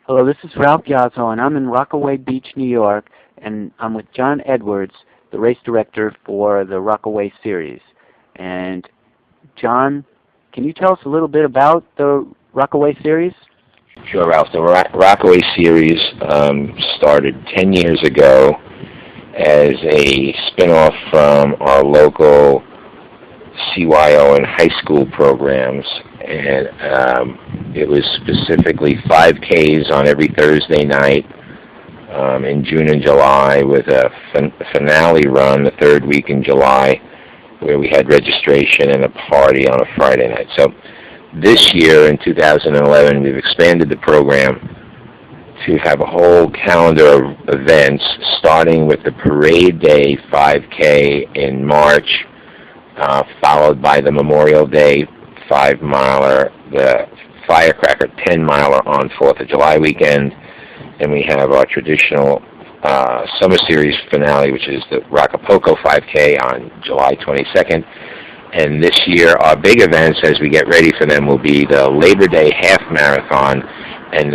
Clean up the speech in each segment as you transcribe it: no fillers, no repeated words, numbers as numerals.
Hello, this is Ralph Yazzo, and I'm in Rockaway Beach, New York, and I'm with John Edwards, the race director for the Rockaway series. And John, can you tell us a little bit about the Rockaway series? Sure, Ralph. The Rockaway series started 10 years ago as a spin-off from our local CYO and high school programs, and it was specifically 5Ks on every Thursday night in June and July, with a finale run the third week in July, where we had registration and a party on a Friday night. So this year, in 2011, we've expanded the program to have a whole calendar of events, starting with the Parade Day 5K in March, followed by the Memorial Day 5-miler, the Firecracker 10-miler on 4th of July weekend, and we have our traditional Summer Series finale, which is the Acapulco 5K on July 22nd. And this year, our big events, as we get ready for them, will be the Labor Day Half Marathon, and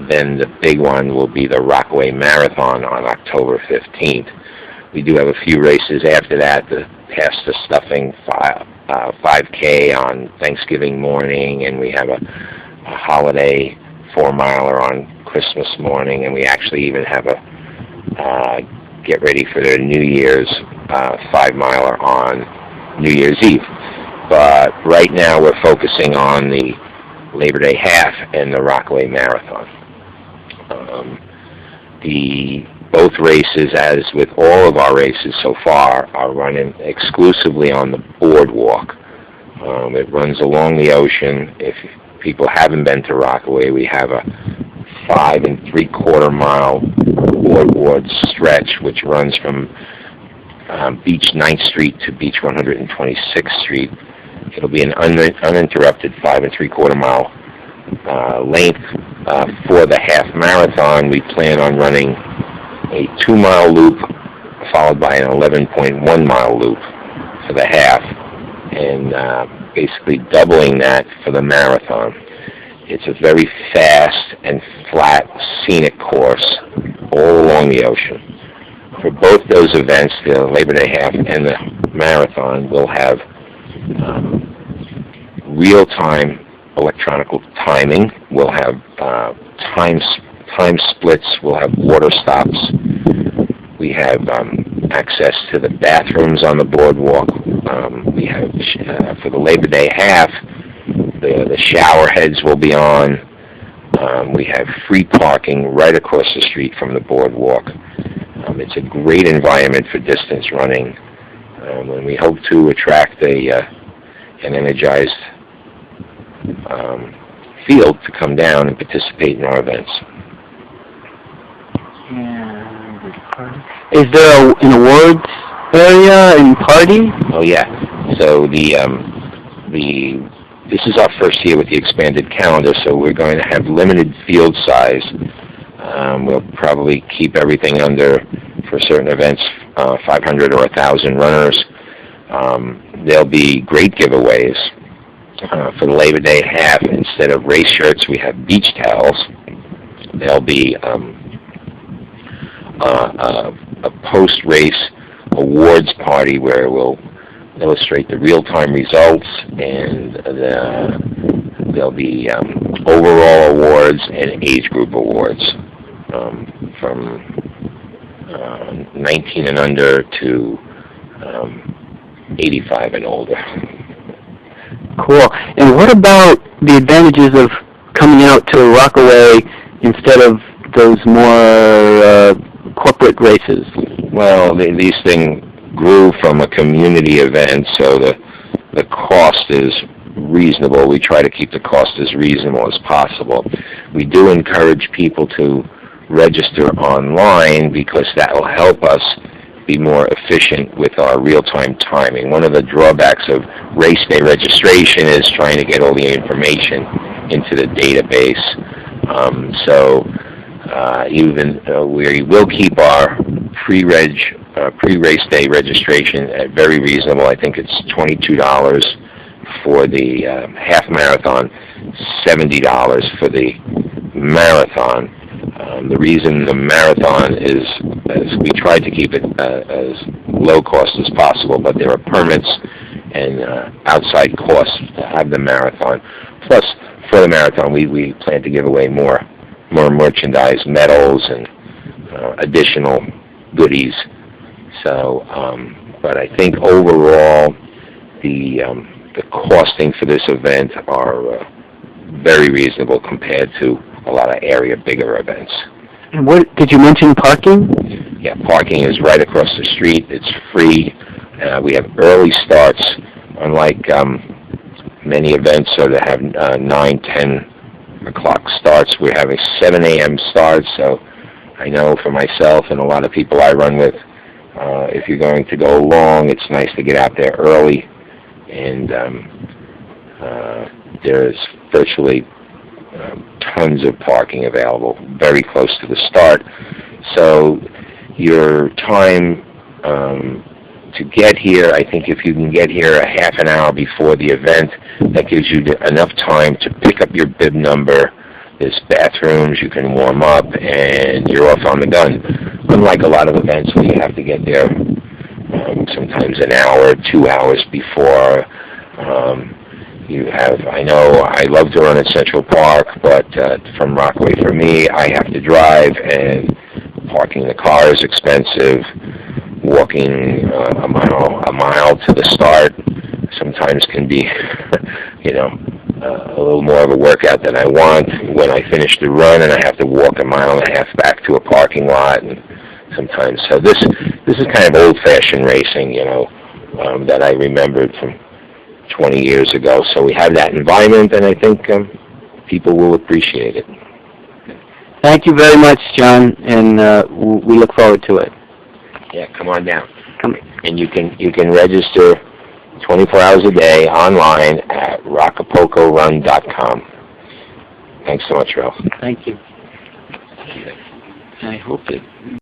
then the big one will be the Rockaway Marathon on October 15th. We do have a few races after that, the Past the Stuffing 5K on Thanksgiving morning, and we have a holiday 4-miler on Christmas morning, and we actually even have a get ready for the New Year's 5-miler on New Year's Eve. But right now we're focusing on the Labor Day Half and the Rockaway Marathon. Both races, as with all of our races so far, are running exclusively on the boardwalk. It runs along the ocean. If people haven't been to Rockaway, we have a 5 3/4 mile boardwalk stretch, which runs from Beach 9th Street to Beach 126th Street. It'll be an uninterrupted 5 3/4 mile length. For the half marathon, we plan on running a 2-mile loop followed by an 11.1-mile loop for the half, and basically doubling that for the marathon. It's a very fast and flat scenic course all along the ocean. For both those events, the Labor Day Half and the marathon, will have real-time electronic timing. We'll have time splits. We'll have water stops. We have access to the bathrooms on the boardwalk. We have, for the Labor Day Half, the shower heads will be on. We have free parking right across the street from the boardwalk. It's a great environment for distance running, and we hope to attract an energized field to come down and participate in our events. Is there an awards area and party? Oh yeah. So this is our first year with the expanded calendar, so we're going to have limited field size. We'll probably keep everything under, for certain events, 500 or 1,000 runners. There'll be great giveaways. For the Labor Day Half, instead of race shirts, we have beach towels. There'll be a post-race awards party where we'll illustrate the real-time results, and there'll be overall awards and age group awards from 19 and under to 85 and older. Cool. And what about the advantages of coming out to Rockaway instead of those more corporate races? Well, these things grew from a community event, so the cost is reasonable. We try to keep the cost as reasonable as possible. We do encourage people to register online because that will help us be more efficient with our real-time timing. One of the drawbacks of race day registration is trying to get all the information into the database. Even we will keep our pre-race day registration at very reasonable. I think it's $22 for the half marathon, $70 for the marathon. The reason the marathon is we tried to keep it as low cost as possible, but there are permits and outside costs to have the marathon. Plus, for the marathon, we plan to give away more merchandise, medals, and additional goodies. So, but I think overall, the costing for this event are very reasonable compared to a lot of bigger events. And what did you mention? Parking? Yeah, parking is right across the street. It's free. We have early starts, unlike many events that have 9, 10 o'clock starts. We're having 7 a.m. starts, so I know for myself and a lot of people I run with, if you're going to go long, it's nice to get out there early, and there's virtually tons of parking available very close to the start. So your time to get here, I think if you can get here a half an hour before the event, that gives you enough time to pick up your bib number. There's bathrooms, you can warm up, and you're off on the gun. Unlike a lot of events where you have to get there sometimes an hour, 2 hours before. I know I love to run at Central Park, but from Rockaway for me, I have to drive, and parking the car is expensive. Walking a mile to the start sometimes can be, a little more of a workout than I want. When I finish the run and I have to walk 1.5 miles back to a parking lot, and sometimes so this is kind of old-fashioned racing, that I remembered from 20 years ago. So we have that environment, and I think people will appreciate it. Thank you very much, John, and we look forward to it. Yeah, come on down. And you can register 24 hours a day online at rockapocorun.com. Thanks so much, Ralph. Thank you. I hope it